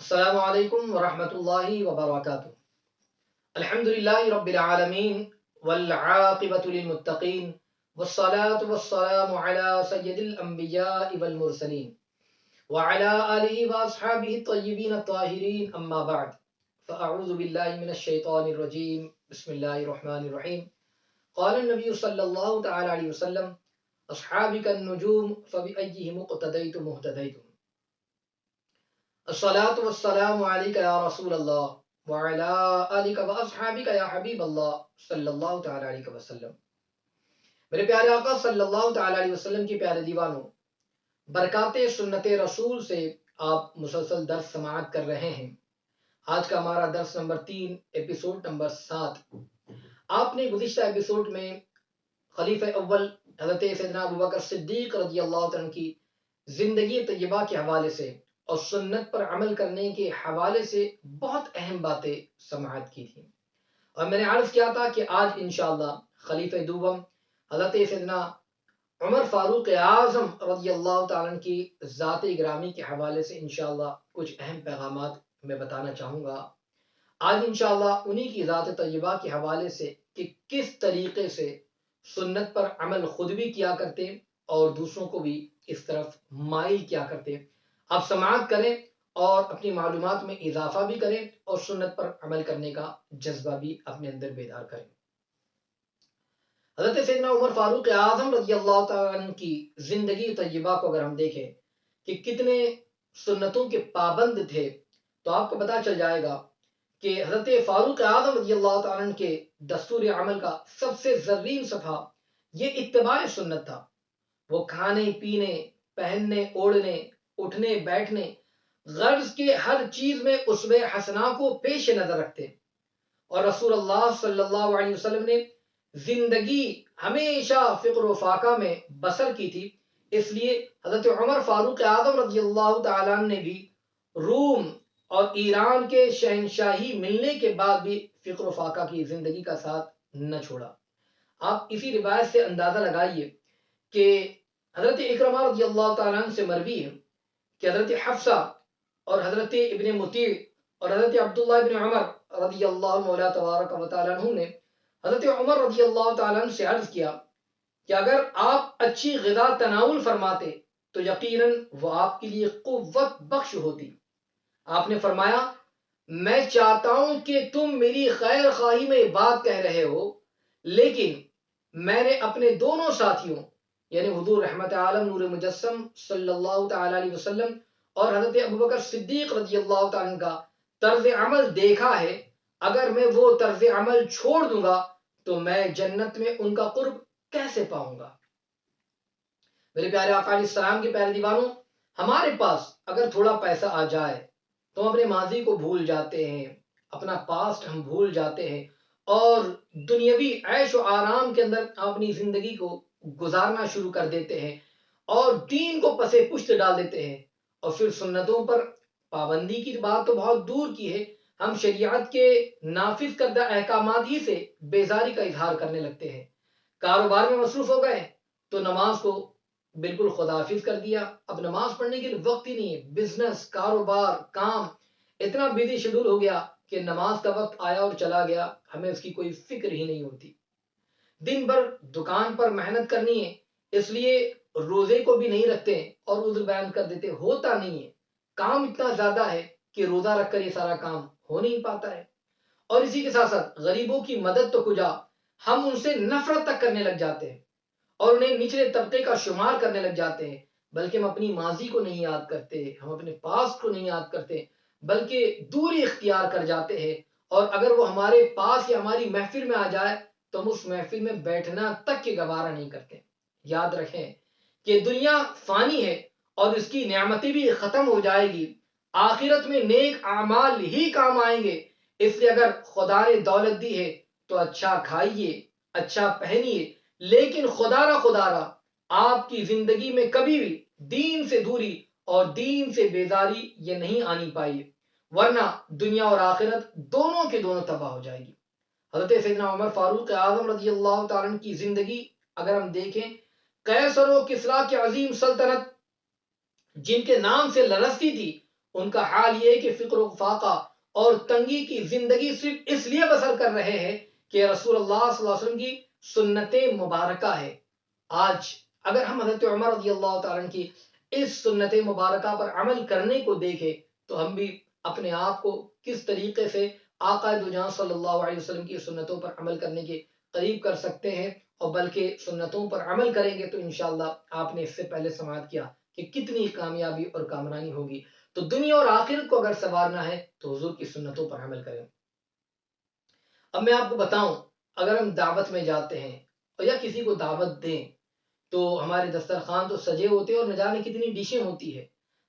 السلام علیکم ورحمۃ اللہ وبرکاتہ۔ الحمدللہ رب العالمین والعاقبۃ للمتقین والصلاة والسلام علی سید الانبیاء والمرسلین وعلی آلہ واصحابہ الطیبین الطاہرین، اما بعد فاعوذ باللہ من الشیطان الرجیم، بسم اللہ الرحمن الرحیم۔ قال النبی صلی اللہ تعالی علیہ وسلم: اصحابی کالنجوم فبأیہم اقتدیتم اہتدیتم۔ الصلاۃ والسلام علیک یا رسول اللہ وعلی آلک واصحابک یا حبیب اللہ صلی اللہ تعالی علیہ وسلم۔ میرے پیارے آقا صلی اللہ تعالی علیہ وسلم کے پیارے دیوانوں، برکات سنت رسول سے آپ مسلسل درس سماعت کر رہے ہیں۔ آج کا ہمارا درس نمبر 3، ایپیسوڈ نمبر 7۔ آپ نے گزشتہ ایپیسوڈ میں خلیفہ اول حضرت سیدنا ابوبکر صدیق رضی اللہ عنہ کی زندگی طیبہ کے حوالے سے اور سنت پر عمل کرنے کے حوالے سے بہت اہم باتیں سماعت کی تھیں، اور میں نے عرض کیا تھا کہ آج انشاءاللہ خلیفہ دوم حضرت سیدنا عمر فاروق اعظم رضی اللہ تعالیٰ عنہ کی ذات گرامی کے حوالے سے انشاءاللہ کچھ اہم پیغامات میں بتانا چاہوں گا۔ آج انشاءاللہ انہی کی ذات طیبہ کے حوالے سے کہ کس طریقے سے سنت پر عمل خود بھی کیا کرتے اور دوسروں کو بھی اس طرف مائل کیا کرتے، آپ سماعت کریں اور اپنی معلومات میں اضافہ بھی کریں اور سنت پر عمل کرنے کا جذبہ بھی اپنے اندر بیدار کریں۔ حضرت سیدنا عمر فاروق اعظم رضی اللہ تعالیٰ عنہ کی زندگی طیبہ کو اگر ہم دیکھیں کہ کتنے سنتوں کے پابند تھے، تو آپ کو پتہ چل جائے گا کہ حضرت فاروق اعظم رضی اللہ تعالیٰ عنہ کے دستور عمل کا سب سے زرین صفحہ یہ اتباع سنت تھا۔ وہ کھانے پینے، پہننے اوڑھنے، اٹھنے بیٹھنے، غرض کے ہر چیز میں اسوہ حسنہ کو پیش نظر رکھتے، اور رسول اللہ صلی اللہ علیہ وسلم نے زندگی ہمیشہ فقر و فاقہ میں بسر کی تھی، اس لیے حضرت عمر فاروق اعظم رضی اللہ تعالیٰ عنہ نے بھی روم اور ایران کے شہنشاہی ملنے کے بعد بھی فقر و فاقہ کی زندگی کا ساتھ نہ چھوڑا۔ آپ اسی روایت سے اندازہ لگائیے کہ حضرت اکرمہ رضی اللہ تعالیٰ عنہ سے مروی ہے کہ حضرت حفصہ اور حضرت ابن مطیع اور حضرت عبداللہ ابن عمر رضی اللہ مولا تبارک و تعالیٰ عنہ نے حضرت عمر رضی اللہ تعالیٰ عنہ سے عرض کیا کہ اگر آپ اچھی غذا تناول فرماتے تو یقیناً وہ آپ کے لیے قوت بخش ہوتی۔ آپ نے فرمایا، میں چاہتا ہوں کہ تم میری خیر خواہی میں بات کہہ رہے ہو، لیکن میں نے اپنے دونوں ساتھیوں یعنی حضور رحمت عالم نور مجسم صلی اللہ تعالی علیہ وسلم اور حضرت ابوبکر صدیق رضی اللہ تعالیٰ عنہ کا طرز عمل دیکھا ہے، اگر میں وہ طرز عمل چھوڑ دوں گا تو میں جنت میں ان کا قرب کیسے پاؤں گا؟ میرے پیارے آقا علیہ السلام کے پیارے دیوانوں، ہمارے پاس اگر تھوڑا پیسہ آ جائے تو ہم اپنے ماضی کو بھول جاتے ہیں، اپنا پاسٹ ہم بھول جاتے ہیں، اور دنیاوی عیش و آرام کے اندر اپنی زندگی کو گزارنا شروع کر دیتے ہیں اور دین کو پسے پشت ڈال دیتے ہیں، اور پھر سنتوں پر پابندی کی بات تو بہت دور کی ہے، ہم شریعت کے نافذ کردہ احکامات ہی سے بیزاری کا اظہار کرنے لگتے ہیں۔ کاروبار میں مصروف ہو گئے تو نماز کو بالکل خداحافظ کر دیا، اب نماز پڑھنے کے لیے وقت ہی نہیں ہے، بزنس، کاروبار، کام اتنا بزی شیڈول ہو گیا کہ نماز کا وقت آیا اور چلا گیا، ہمیں اس کی کوئی فکر ہی نہیں ہوتی۔ دن بھر دکان پر محنت کرنی ہے، اس لیے روزے کو بھی نہیں رکھتے اور عذر بیان کر دیتے، ہوتا نہیں ہے، کام اتنا زیادہ ہے کہ روزہ رکھ کر یہ سارا کام ہو نہیں پاتا ہے۔ اور اسی کے ساتھ ساتھ غریبوں کی مدد تو کجا، ہم ان سے نفرت تک کرنے لگ جاتے ہیں اور انہیں نچلے طبقے کا شمار کرنے لگ جاتے ہیں، بلکہ ہم اپنی ماضی کو نہیں یاد کرتے، ہم اپنے پاس کو نہیں یاد کرتے، بلکہ دوری اختیار کر جاتے ہیں، اور اگر وہ ہمارے پاس یا ہماری محفل میں آ جائے تو ہم اس محفل میں بیٹھنا تک کے گوارا نہیں کرتے۔ یاد رکھیں کہ دنیا فانی ہے اور اس کی نعمتیں بھی ختم ہو جائے گی، آخرت میں نیک اعمال ہی کام آئیں گے، اس لیے اگر خدا نے دولت دی ہے تو اچھا کھائیے، اچھا پہنیے، لیکن خدا را آپ کی زندگی میں کبھی بھی دین سے دوری اور دین سے بیزاری یہ نہیں آنی پائی، ورنہ دنیا اور آخرت دونوں کے دونوں تباہ ہو جائے گی۔ حضرت سیدنا عمر فاروق اعظم رضی اللہ تعالیٰ عنہ کی زندگی اگر ہم دیکھیں، قیصر و کسریٰ کی عظیم سلطنت جن کے نام سے لرزتی تھی، ان کا حال یہ ہے کہ فقر و فاقہ اور تنگی کی زندگی صرف اس لیے بسر کر رہے ہیں کہ رسول اللہ صلی اللہ علیہ وسلم کی سنت مبارکہ ہے۔ آج اگر ہم حضرت عمر رضی اللہ تعالیٰ عنہ کی اس سنت مبارکہ پر عمل کرنے کو دیکھیں تو ہم بھی اپنے آپ کو کس طریقے سے آقا دو جہاں صلی اللہ علیہ وسلم کی سنتوں پر عمل کرنے کے قریب کر سکتے ہیں، اور بلکہ سنتوں پر عمل کریں گے تو انشاءاللہ آپ نے اس سے پہلے سماعت کیا کہ کتنی کامیابی اور کامرانی ہوگی۔ تو دنیا اور آخرت کو اگر سنوارنا ہے تو حضور کی سنتوں پر عمل کریں۔ اب میں آپ کو بتاؤں، اگر ہم دعوت میں جاتے ہیں اور یا کسی کو دعوت دیں تو ہمارے دسترخوان تو سجے ہوتے ہیں اور نہ جانے کتنی ڈشیں ہوتی ہے،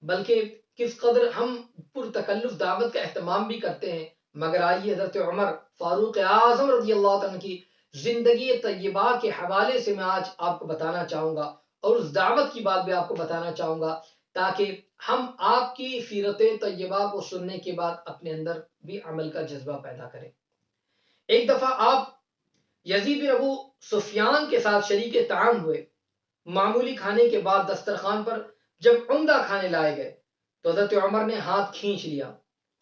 بلکہ کس قدر ہم پرتکلف دعوت کا اہتمام بھی کرتے ہیں۔ مگر آئیے حضرت عمر فاروق اعظم رضی اللہ عنہ کی زندگی طیبہ کے حوالے سے میں آج آپ کو بتانا چاہوں گا، اور اس دعوت کی بات بھی آپ کو بتانا چاہوں گا، تاکہ ہم آپ کی سیرت طیبہ کو سننے کے بعد اپنے اندر بھی عمل کا جذبہ پیدا کریں۔ ایک دفعہ آپ یزید بن ابو سفیان کے ساتھ شریک طعام ہوئے۔ معمولی کھانے کے بعد دسترخوان پر جب عمدہ کھانے لائے گئے تو حضرت عمر نے ہاتھ کھینچ لیا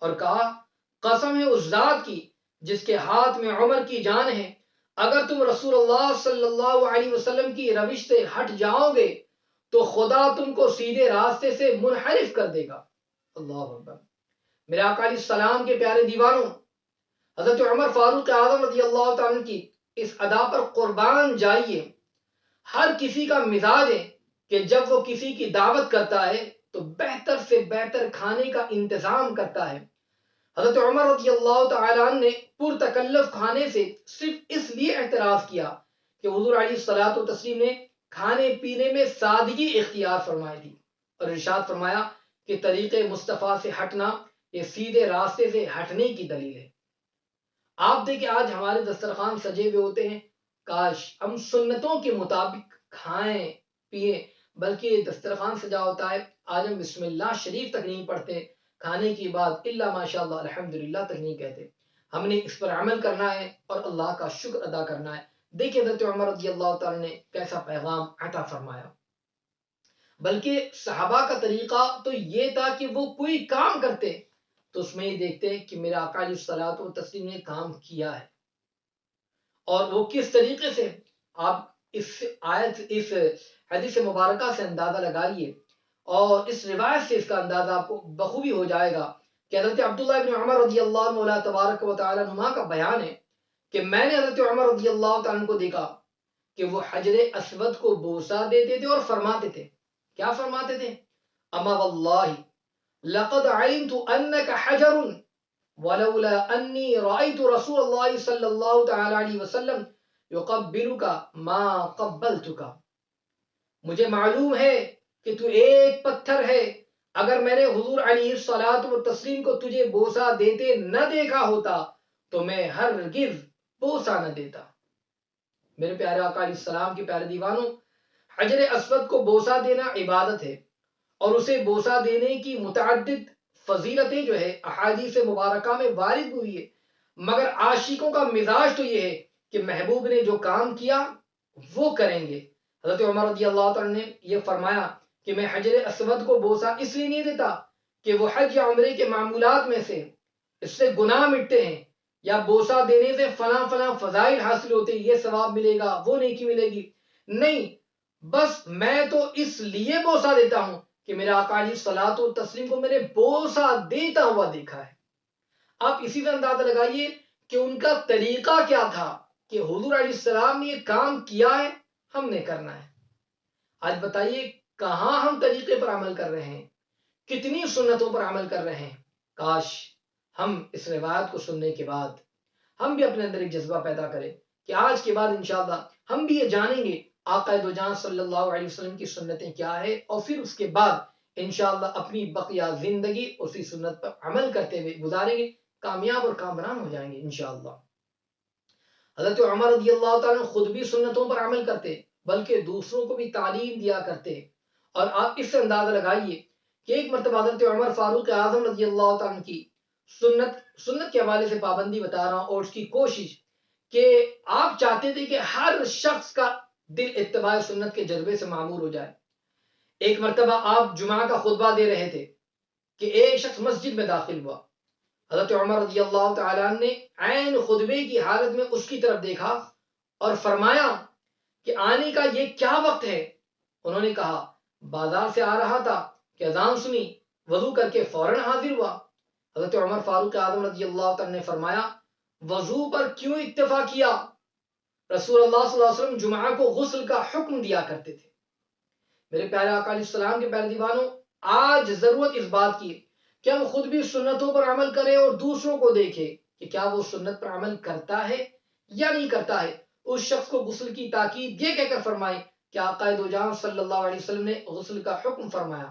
اور کہا، قسم ہے اس ذات کی جس کے ہاتھ میں عمر کی جان ہے، اگر تم رسول اللہ صلی اللہ علیہ وسلم کی روش سے ہٹ جاؤ گے تو خدا تم کو سیدھے راستے سے منحرف کر دے گا۔ اللہ اکبر۔ میرے آقا علیہ السلام کے پیارے دیوانوں، حضرت عمر فاروق اعظم رضی اللہ تعالیٰ کی اس ادا پر قربان جائیے۔ ہر کسی کا مزاج ہے کہ جب وہ کسی کی دعوت کرتا ہے تو بہتر سے بہتر کھانے کا انتظام کرتا ہے۔ حضرت عمر رضی اللہ تعالیٰ عنہ نے پرتکلف کھانے سے صرف اس لیے اعتراض کیا کہ حضور علیہ الصلوۃ والتسلیم نے کھانے پینے میں سادگی اختیار فرمائی تھی، اور ارشاد فرمایا کہ طریق مصطفیٰ سے ہٹنا یہ سیدھے راستے سے ہٹنے کی دلیل ہے۔ آپ دیکھیں آج ہمارے دسترخوان سجے ہوئے ہوتے ہیں، کاش ہم سنتوں کے مطابق کھائیں پیئیں، بلکہ دسترخوان سجا ہوتا ہے، آج ہم بسم اللہ شریف تک نہیں پڑھتے، کھانے کی بعد الا ماشاء اللہ الحمدللہ تک نہیں کہتے۔ ہم نے اس پر عمل کرنا ہے اور اللہ کا شکر ادا کرنا ہے۔ دیکھیں حضرت عمر رضی اللہ تعالی نے کیسا پیغام عطا فرمایا۔ بلکہ صحابہ کا طریقہ تو یہ تھا کہ وہ کوئی کام کرتے تو اس میں یہ دیکھتے ہیں کہ میرا آقا علیہ الصلوۃ والتسلیم نے کام کیا ہے، اور وہ کس طریقے سے۔ آپ اس آیت اس حدیث مبارکہ سے اندازہ لگائیے، اور اس روایت سے اس کا اندازہ آپ کو بخوبی ہو جائے گا کہ حضرت عبداللہ بن عمر رضی اللہ عنہ تبارک و تعالی عنہما کا بیان ہے کہ میں نے حضرت عمر رضی اللہ تعالیٰ عنہ کو دیکھا کہ وہ حجر اسود کو بوسہ دیتے تھے اور فرماتے تھے، کیا فرماتے تھے؟ اما واللہ لقد علمت انك حجر ولولا انی رأيت رسول اللہ صلی اللہ تعالی علیہ وسلم يقبلك ما قبلتك۔ مجھے معلوم ہے کہ تو ایک پتھر ہے، اگر میں نے حضور علیہ الصلوۃ والتسلیم کو تجھے بوسہ دیتے نہ دیکھا ہوتا تو میں ہرگز بوسہ نہ دیتا۔ میرے پیارے آقا علیہ السلام کے پیارے دیوانوں، حجر اسود کو بوسہ دینا عبادت ہے، اور اسے بوسہ دینے کی متعدد فضیلتیں جو ہے احادیث مبارکہ میں وارد ہوئی ہے، مگر عاشقوں کا مزاج تو یہ ہے کہ محبوب نے جو کام کیا وہ کریں گے۔ حضرت عمر رضی اللہ تعالیٰ نے یہ فرمایا کہ میں حجر اسود کو بوسہ اس لیے نہیں دیتا کہ وہ حج یا عمرے کے معمولات میں سے اس سے گناہ مٹتے ہیں، یا بوسہ دینے سے فلاں فلاں فضائل حاصل ہوتے ہیں، یہ ثواب ملے گا وہ نیکی ملے گی، نہیں، بس میں تو اس لیے بوسہ دیتا ہوں کہ میرے آقا علیہ الصلوۃ والتسلیم کو میں نے بوسہ دیتا ہوا دیکھا ہے۔ آپ اسی سے اندازہ لگائیے کہ ان کا طریقہ کیا تھا کہ حضور علیہ السلام نے یہ کام کیا ہے، ہم نے کرنا ہے۔ آج بتائیے کہاں ہم طریقے پر عمل کر رہے ہیں، کتنی سنتوں پر عمل کر رہے ہیں۔ کاش ہم اس روایت کو سننے کے بعد ہم بھی اپنے اندر ایک جذبہ پیدا کریں کہ آج کے بعد انشاءاللہ ہم بھی یہ جانیں گے آقا دو جہاں صلی اللہ علیہ وسلم کی سنتیں کیا ہے، اور پھر اس کے بعد انشاءاللہ اپنی بقیہ زندگی اسی سنت پر عمل کرتے ہوئے گزاریں گے، کامیاب اور کامران ہو جائیں گے انشاءاللہ۔ حضرت عمر رضی اللہ تعالیٰ خود بھی سنتوں پر عمل کرتے، بلکہ دوسروں کو بھی تعلیم دیا کرتے، اور آپ اس سے اندازہ لگائیے کہ ایک مرتبہ حضرت عمر فاروق اعظم رضی اللہ تعالیٰ کی سنت کے حوالے سے پابندی بتا رہا ہوں، اور اس کی کوشش کہ آپ چاہتے تھے کہ ہر شخص کا دل اتباع سنت کے جذبے سے معمور ہو جائے۔ ایک مرتبہ آپ جمعہ کا خطبہ دے رہے تھے، کہ ایک شخص مسجد میں داخل ہوا، حضرت عمر رضی اللہ تعالیٰ عنہ نے عین خطبے کی حالت میں اس کی طرف دیکھا اور فرمایا کہ آنے کا یہ کیا وقت ہے؟ انہوں نے کہا بازار سے آ رہا تھا کہ اذان سنی، وضو کر کے فوراً حاضر ہوا۔ حضرت عمر فاروق اعظم رضی اللہ تعالیٰ نے فرمایا وضو پر کیوں اتفاق کیا؟ رسول اللہ صلی اللہ علیہ وسلم جمعہ کو غسل کا حکم دیا کرتے تھے۔ میرے پیارے آقا علیہ السلام کے پیارے دیوانوں، آج ضرورت اس بات کی ہے کہ ہم خود بھی سنتوں پر عمل کریں اور دوسروں کو دیکھیں کہ کیا وہ سنت پر عمل کرتا ہے یا نہیں کرتا ہے۔ اس شخص کو غسل کی تاکید یہ کہہ کر فرمائیں کہ آقا دو جہاں صلی اللہ علیہ وسلم نے غسل کا حکم فرمایا،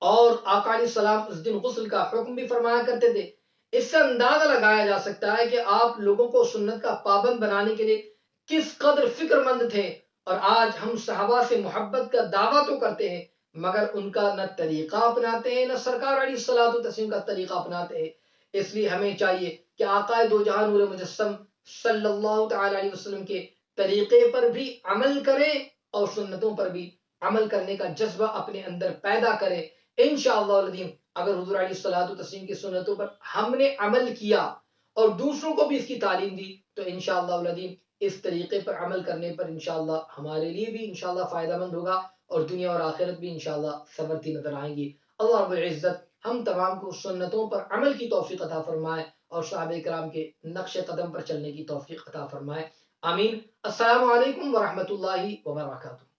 اور آقا علیہ السلام اس دن غسل کا حکم بھی فرمایا کرتے تھے۔ اس سے اندازہ لگایا جا سکتا ہے کہ آپ لوگوں کو سنت کا پابند بنانے کے لیے کس قدر فکر مند تھے، اور آج ہم صحابہ سے محبت کا دعویٰ تو کرتے ہیں مگر ان کا نہ طریقہ اپناتے ہیں، نہ سرکار علیہ الصلوۃ والتسلیم کا طریقہ اپناتے ہیں۔ اس لیے ہمیں چاہیے کہ آقا دو جہاں نور مجسم صلی اللہ تعالی علیہ وسلم کے طریقے پر بھی عمل کریں اور سنتوں پر بھی عمل کرنے کا جذبہ اپنے اندر پیدا کریں۔ انشاءاللہ العظیم اگر حضور علیہ الصلوۃ والتسلیم کی سنتوں پر ہم نے عمل کیا اور دوسروں کو بھی اس کی تعلیم دی تو انشاءاللہ العظیم اس طریقے پر عمل کرنے پر انشاءاللہ ہمارے لیے بھی انشاءاللہ فائدہ مند ہوگا، اور دنیا اور آخرت بھی انشاءاللہ سنورتی نظر آئیں گی۔ اللہ رب العزت ہم تمام کو سنتوں پر عمل کی توفیق عطا فرمائے اور صحابہ کرام کے نقش قدم پر چلنے کی توفیق عطا فرمائے، آمین۔ السلام علیکم ورحمۃ اللہ وبرکاتہ۔